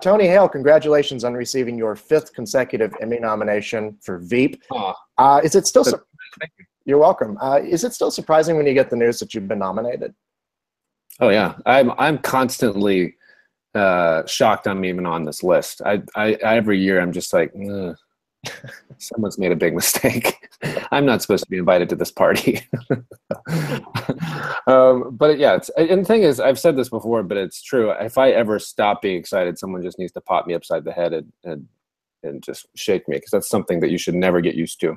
Tony Hale, congratulations on receiving your 5th consecutive Emmy nomination for Veep. Is it still? You're welcome. Is it still surprising when you get the news that you've been nominated? Oh yeah, I'm constantly shocked I'm even on this list. I every year I'm just like, someone's made a big mistake. I'm not supposed to be invited to this party. But yeah, and the thing is, I've said this before, but it's true. If I ever stop being excited, someone just needs to pop me upside the head and just shake me, because that's something that you should never get used to.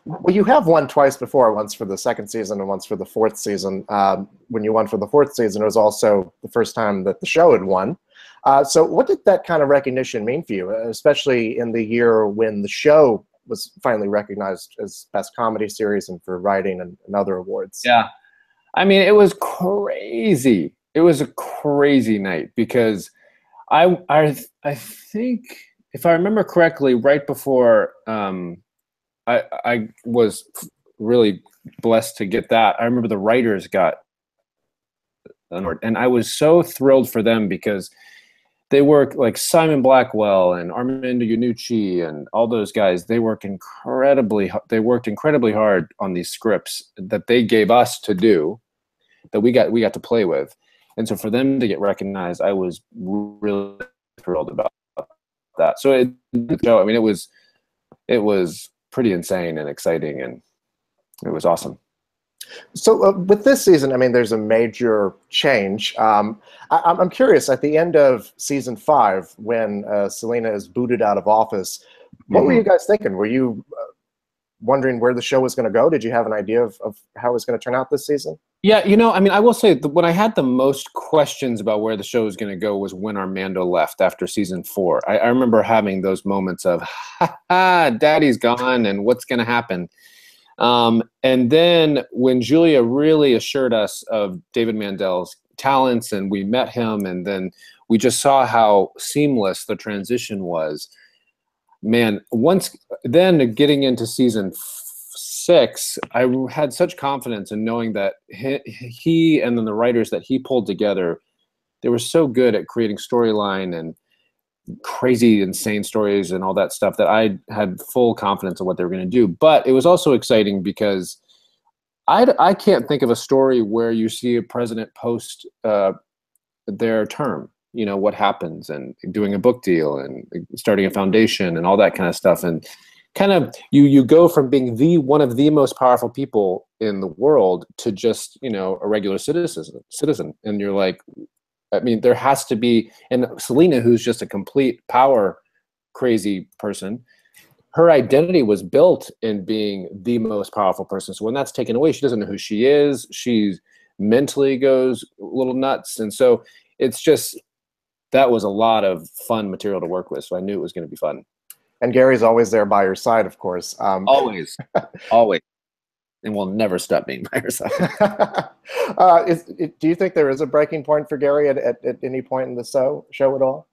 Well, you have won twice before, once for the 2nd season and once for the 4th season. When you won for the 4th season, it was also the first time that the show had won. So what did that kind of recognition mean for you, especially in the year when the show was finally recognized as Best Comedy Series and for writing and other awards? Yeah. I mean, it was crazy. It was a crazy night, because I think, if I remember correctly, right before I was really blessed to get that, I remember the writers got an award, and I was so thrilled for them, because they work like Simon Blackwell and Armando Iannucci and all those guys. They worked incredibly hard on these scripts that they gave us to do, that we got to play with. And so for them to get recognized, I was really thrilled about that. So I mean, it was pretty insane and exciting, and it was awesome. So with this season, I mean, there's a major change. I'm curious, at the end of season 5, when Selina is booted out of office, what were you guys thinking? Were you wondering where the show was going to go? Did you have an idea of how it was going to turn out this season? Yeah, I mean, I will say when I had the most questions about where the show was going to go was when Armando left after season 4. I remember having those moments of, ha ha, daddy's gone, and what's going to happen? And then when Julia really assured us of David Mandel's talents, and we met him, and then we just saw how seamless the transition was, man, then getting into season 6, I had such confidence in knowing that he and then the writers that he pulled together, they were so good at creating storyline and crazy, insane stories and all that stuff, that I had full confidence in what they were going to do. But it was also exciting because I can't think of a story where you see a president post their term, what happens, and doing a book deal and starting a foundation and all that kind of stuff. And kind of you go from being one of the most powerful people in the world to just, a regular citizen. And you're like, I mean, there has to be, and Selina, who's just a complete power crazy person, her identity was built in being the most powerful person. So when that's taken away, she doesn't know who she is. She mentally goes a little nuts. And so it's just, that was a lot of fun material to work with. So I knew it was going to be fun. And Gary's always there by your side, of course. Always, always. And will never stop being by her side. Do you think there is a breaking point for Gary at any point in the show at all?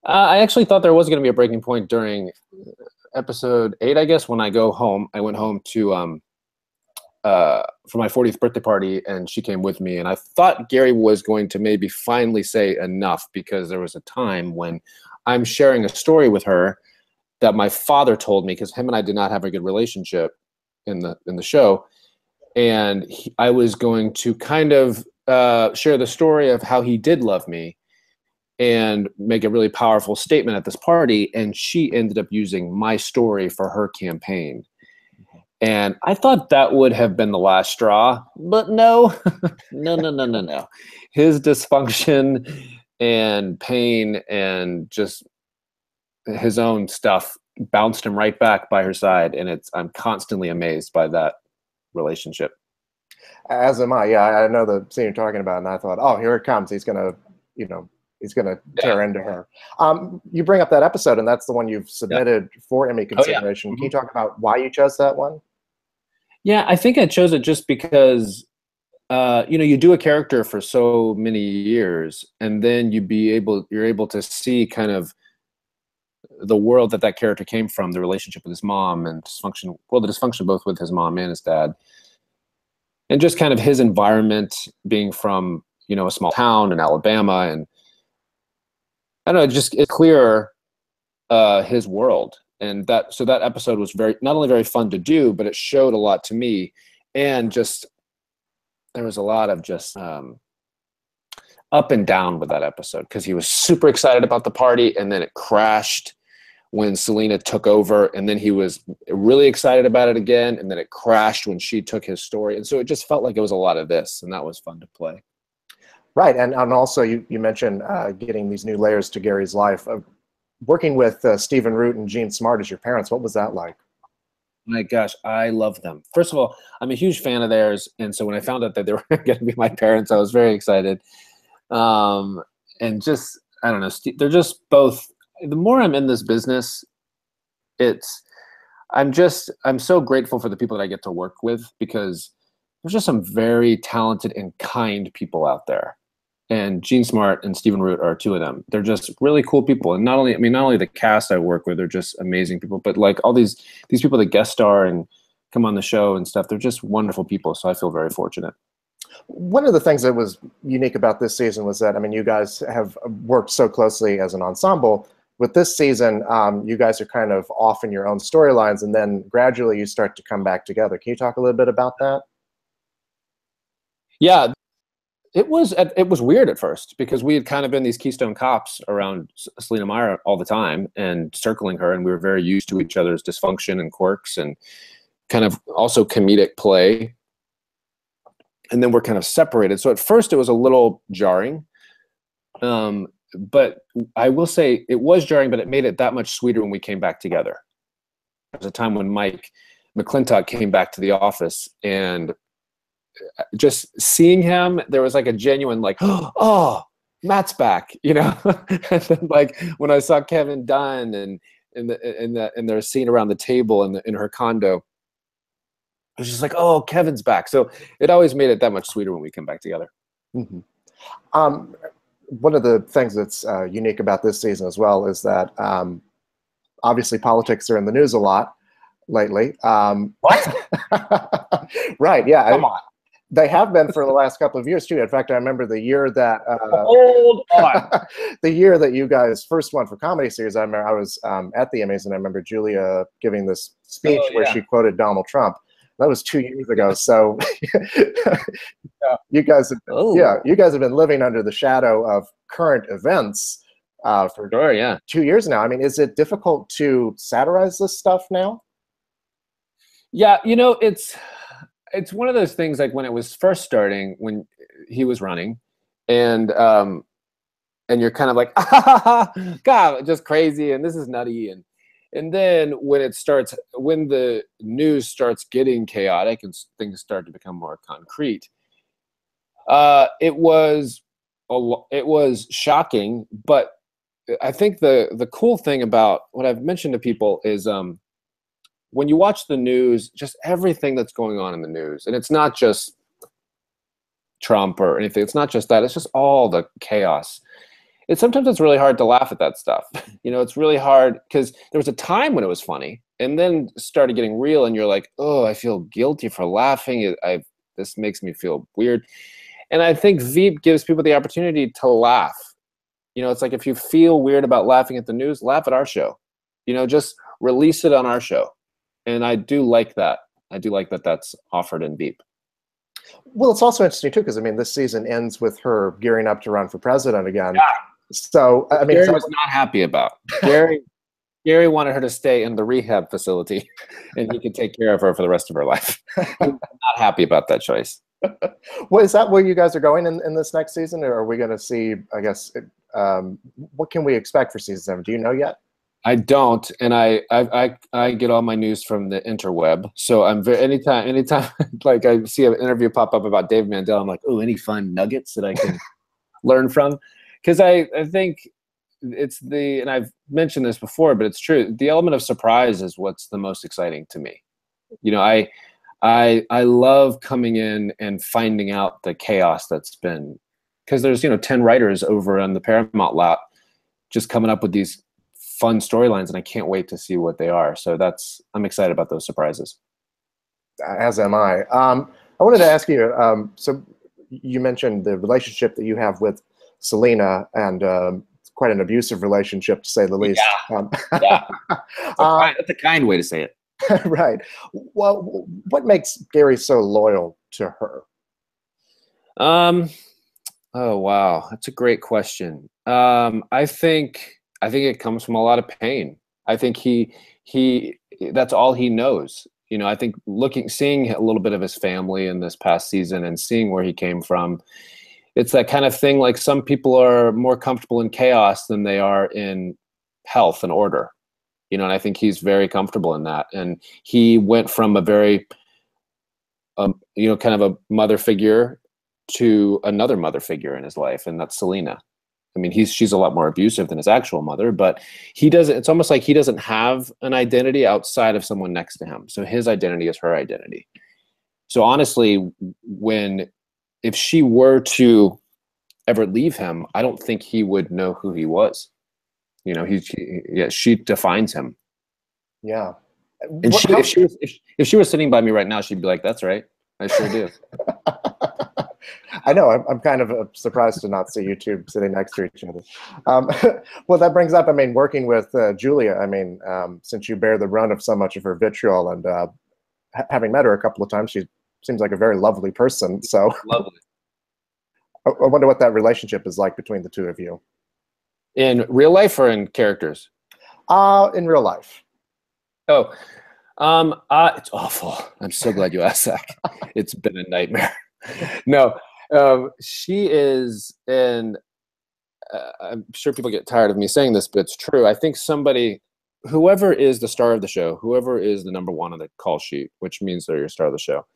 I actually thought there was going to be a breaking point during episode 8, I guess, when I go home. I went home to for my 40th birthday party, and she came with me. And I thought Gary was going to maybe finally say enough, because there was a time when I'm sharing a story with her that my father told me, because him and I did not have a good relationship in the show, and I was going to kind of share the story of how he did love me and make a really powerful statement at this party, and she ended up using my story for her campaign. And I thought that would have been the last straw, but no. No. His dysfunction and pain and just his own stuff bounced him right back by her side, and I'm constantly amazed by that relationship. As am I. Yeah, I know the scene you're talking about, and I thought, oh, here it comes. He's gonna, tear into her. You bring up that episode, and that's the one you've submitted for Emmy consideration. Can you talk about why you chose that one? Yeah, I think I chose it just because, you do a character for so many years, and then you're able to see kind of the world that character came from, the relationship with his mom, and the dysfunction both with his mom and his dad, and just kind of his environment, being from, a small town in Alabama, and I don't know, it's clearer his world. And so that episode was not only very fun to do, but it showed a lot to me. And just, there was a lot of just up and down with that episode, because he was super excited about the party, and then it crashed when Selina took over, and then he was really excited about it again, and then it crashed when she took his story. And so it just felt like it was a lot of this, and that was fun to play. Right, and also you mentioned getting these new layers to Gary's life. Working with Stephen Root and Jean Smart as your parents, what was that like? My gosh, I love them. First of all, I'm a huge fan of theirs, and so when I found out that they were going to be my parents, I was very excited. And just, I don't know, they're just both, the more I'm in this business, I'm so grateful for the people that I get to work with, because there's just some very talented and kind people out there. And Jean Smart and Stephen Root are two of them. They're just really cool people. And not only the cast I work with, they're just amazing people, but like all these people that guest star and come on the show and stuff, they're just wonderful people. So I feel very fortunate. One of the things that was unique about this season was that, I mean, you guys have worked so closely as an ensemble. With this season, you guys are kind of off in your own storylines, and then gradually you start to come back together. Can you talk a little bit about that? Yeah, it was weird at first, because we had kind of been these keystone cops around Selina Meyer all the time and circling her, and we were very used to each other's dysfunction and quirks and kind of also comedic play. And then we're kind of separated. So at first it was a little jarring. But I will say it was jarring, but it made it that much sweeter when we came back together. There was a time when Mike McClintock came back to the office, and just seeing him, there was like a genuine like, oh, Matt's back, you know? And then like when I saw Kevin Dunn and in their scene around the table in her condo, it was just like, oh, Kevin's back. So it always made it that much sweeter when we come back together. Mm-hmm. One of the things that's unique about this season as well is that obviously politics are in the news a lot lately. What? Right, yeah. Come on. They have been for the last couple of years too. In fact, I remember the year that hold on, the year that you guys first won for Comedy Series. I remember I was at the Emmys, and I remember Julia giving this speech where she quoted Donald Trump. That was 2 years ago. So you guys have been living under the shadow of current events for 2 years now. I mean, is it difficult to satirize this stuff now? Yeah, you know, it's one of those things, like when it was first starting, when he was running, and you're kind of like, God, just crazy, and this is nutty, and then when the news starts getting chaotic and things start to become more concrete, it was shocking. But I think the cool thing about what I've mentioned to people is when you watch the news, just everything that's going on in the news, and it's not just Trump or anything, it's not just that, it's just all the chaos. Sometimes it's really hard to laugh at that stuff. You know, it's really hard because there was a time when it was funny, and then started getting real, and you're like, oh, I feel guilty for laughing. This makes me feel weird. And I think Veep gives people the opportunity to laugh. You know, it's like, if you feel weird about laughing at the news, laugh at our show. You know, just release it on our show. And I do like that. I do like that that's offered in Veep. Well, it's also interesting too, because I mean, this season ends with her gearing up to run for president again. Yeah. So I mean, Gary was not happy about. Gary wanted her to stay in the rehab facility, and he could take care of her for the rest of her life. He was not happy about that choice. Well, is that where you guys are going in this next season, or are we going to see? I guess what can we expect for season 7? Do you know yet? I don't, and I get all my news from the interweb. So I'm very anytime like I see an interview pop up about Dave Mandel, I'm like, oh, any fun nuggets that I can learn from? Because I think it's and I've mentioned this before, but it's true. The element of surprise is what's the most exciting to me. You know, I love coming in and finding out the chaos that's been, because there's 10 writers over on the Paramount lot just coming up with these fun storylines, and I can't wait to see what they are. So I'm excited about those surprises. As am I. I wanted to ask you, so you mentioned the relationship that you have with Selina, and quite an abusive relationship, to say the least. Yeah. That's a kind way to say it. Right. Well, what makes Gary so loyal to her? Oh wow, that's a great question. I think it comes from a lot of pain. I think he that's all he knows. You know, I think seeing a little bit of his family in this past season and seeing where he came from, it's that kind of thing. Like, some people are more comfortable in chaos than they are in health and order. You know, and I think he's very comfortable in that. And he went from a very, kind of a mother figure to another mother figure in his life, and that's Selina. I mean, she's a lot more abusive than his actual mother, but he doesn't. It's almost like he doesn't have an identity outside of someone next to him. So his identity is her identity. So honestly, if she were to ever leave him, I don't think he would know who he was. You know, she defines him. Yeah. And if she was sitting by me right now, she'd be like, "That's right, I sure do." I know. I'm kind of surprised to not see you two sitting next to each other. Well, that brings up, I mean, working with Julia. I mean, since you bear the brunt of so much of her vitriol, and having met her a couple of times, she seems like a very lovely person. So Lovely. I wonder what that relationship is like between the two of you. In real life or in characters? In real life. Oh, it's awful. I'm so glad you asked that. It's been a nightmare. No, she is, and I'm sure people get tired of me saying this, but it's true. I think whoever is the star of the show, whoever is the number one on the call sheet, which means they're your star of the show,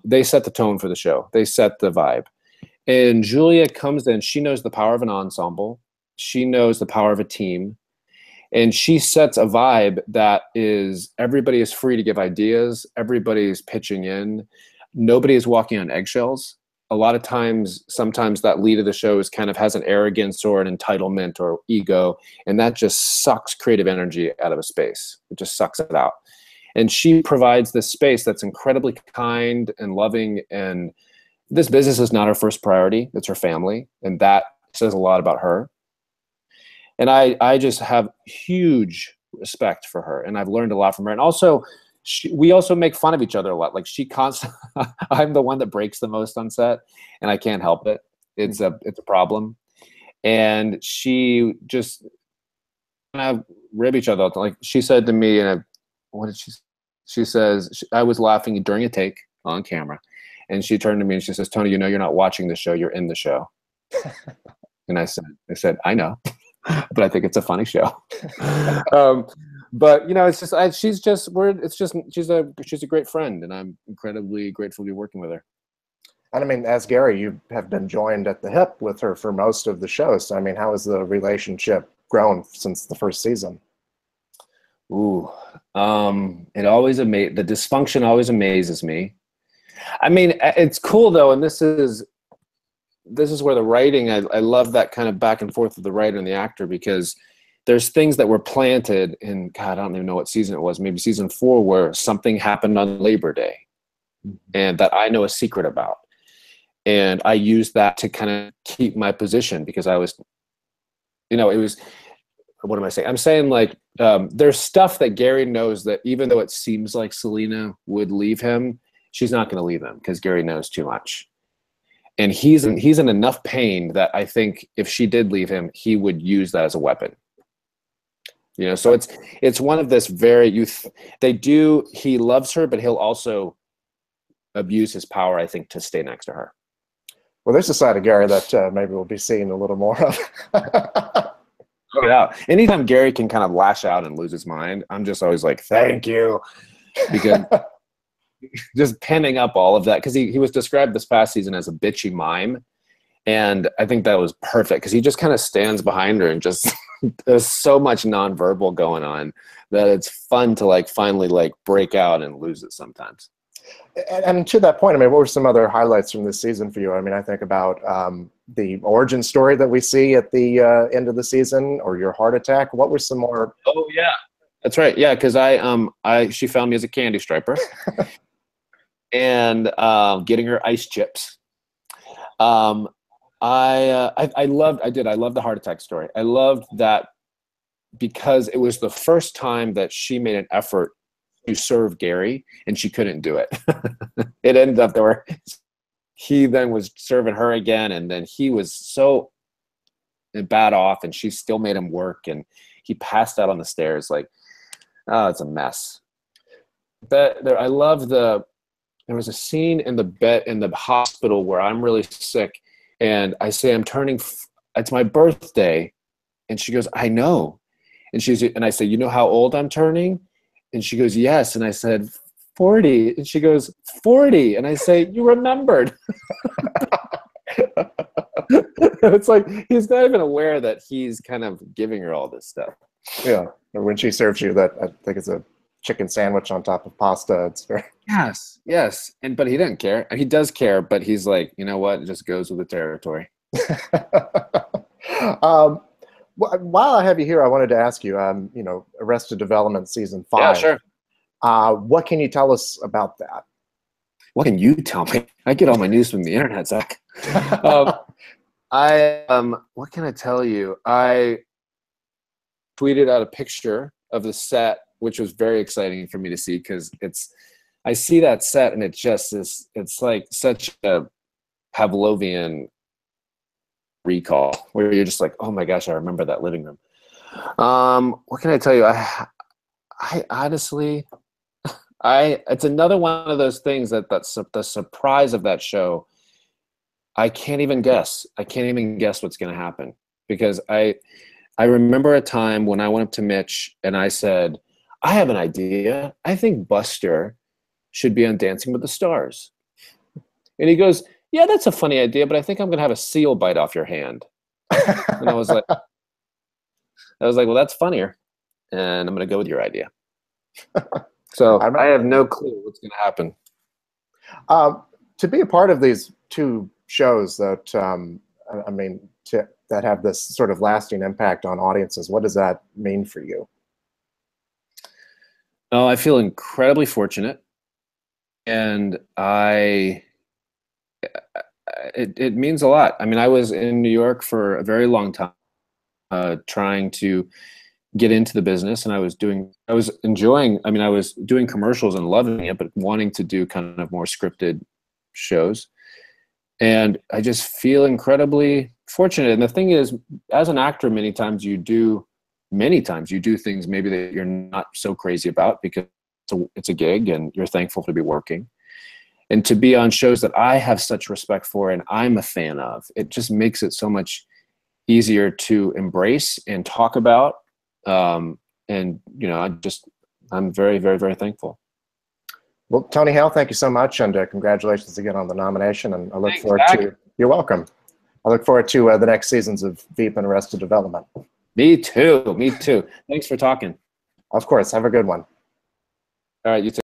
they set the tone for the show. They set the vibe. And Julia comes in. She knows the power of an ensemble. She knows the power of a team. And she sets a vibe that is, everybody is free to give ideas. Everybody's pitching in. Nobody is walking on eggshells. A lot of times, sometimes that lead of the show has an arrogance or an entitlement or ego, and that just sucks creative energy out of a space. It just sucks it out. And she provides this space that's incredibly kind and loving, and this business is not her first priority. It's her family, and that says a lot about her. And I just have huge respect for her, and I've learned a lot from her. And also, we also make fun of each other a lot. Like, I'm the one that breaks the most on set, and I can't help it. It's a problem. And she just kind of rib each other. Like, she said to me, what did she says, I was laughing during a take on camera, and she turned to me and she says, "Tony, you know you're not watching the show, you're in the show." And I said, "I know, but I think it's a funny show." But it's just she's a great friend, and I'm incredibly grateful to be working with her. And I mean, as Gary, you have been joined at the hip with her for most of the show. So I mean, how has the relationship grown since the first season? Ooh, the dysfunction always amazes me. I mean, it's cool though, and this is where the writing, I love that kind of back and forth with the writer and the actor, because there's things that were planted in, God, I don't even know what season it was, maybe season 4, where something happened on Labor Day, and that I know a secret about. And I used that to kind of keep my position, because I was, it was, what am I saying? I'm saying, like, there's stuff that Gary knows that even though it seems like Selina would leave him, she's not going to leave him, because Gary knows too much. And he's in enough pain that I think if she did leave him, he would use that as a weapon. So it's one of this very he loves her, but he'll also abuse his power, I think, to stay next to her. Well, there's a side of Gary that maybe we'll be seeing a little more of. Yeah. Anytime Gary can kind of lash out and lose his mind, I'm just always like, thank you. Because just penning up all of that, because he was described this past season as a bitchy mime. And I think that was perfect, because he just kind of stands behind her and just there's so much nonverbal going on that it's fun to finally break out and lose it sometimes. And to that point, I mean, what were some other highlights from this season for you? I mean, I think about the origin story that we see at the end of the season, or your heart attack. What were some more? Oh yeah, that's right. Yeah, because she found me as a candy striper, and getting her ice chips. I loved the heart attack story. I loved that because it was the first time that she made an effort to serve Gary, and she couldn't do it. It ended up there. He then was serving her again, and then he was so bad off, and she still made him work, and he passed out on the stairs. Like, oh, it's a mess. I love there was a scene in the bed in the hospital where I'm really sick, and I say it's my birthday, and she goes, I know, and I say, you know how old I'm turning? And she goes, yes. And I said, 40. And she goes, 40. And I say, you remembered. It's like he's not even aware that he's kind of giving her all this stuff. Yeah. Or when she serves you that, I think it's a chicken sandwich on top of pasta. It's very... Yes. But he didn't care. He does care, but he's like, you know what? It just goes with the territory. While I have you here, I wanted to ask you, Arrested Development season 5. Yeah, sure. What can you tell us about that? What can you tell me? I get all my news from the internet, Zach. What can I tell you? I tweeted out a picture of the set, which was very exciting for me to see because I see that set and it just is. It's like such a Pavlovian recall where you're just like, oh my gosh, I remember that living room. What can I tell you? I honestly, it's another one of those things that's the surprise of that show. I can't even guess. I can't even guess what's going to happen because I remember a time when I went up to Mitch and I said, I have an idea. I think Buster should be on Dancing with the Stars. And he goes, yeah, that's a funny idea, but I think I'm going to have a seal bite off your hand. And I was like, well, that's funnier. And I'm going to go with your idea. So I have no clue what's going to happen. To be a part of these two shows that, that have this sort of lasting impact on audiences, what does that mean for you? Oh, I feel incredibly fortunate. And it means a lot. I mean, I was in New York for a very long time, trying to get into the business, and I was doing commercials and loving it, but wanting to do kind of more scripted shows. And I just feel incredibly fortunate. And the thing is, as an actor, many times you do things maybe that you're not so crazy about because it's a gig and you're thankful to be working. And to be on shows that I have such respect for and I'm a fan of, it just makes it so much easier to embrace and talk about. I'm very, very, very thankful. Well, Tony Hale, thank you so much, and congratulations again on the nomination. And I look forward to. You're welcome. I look forward to the next seasons of Veep and Arrested Development. Me too. Thanks for talking. Of course. Have a good one. All right, you too.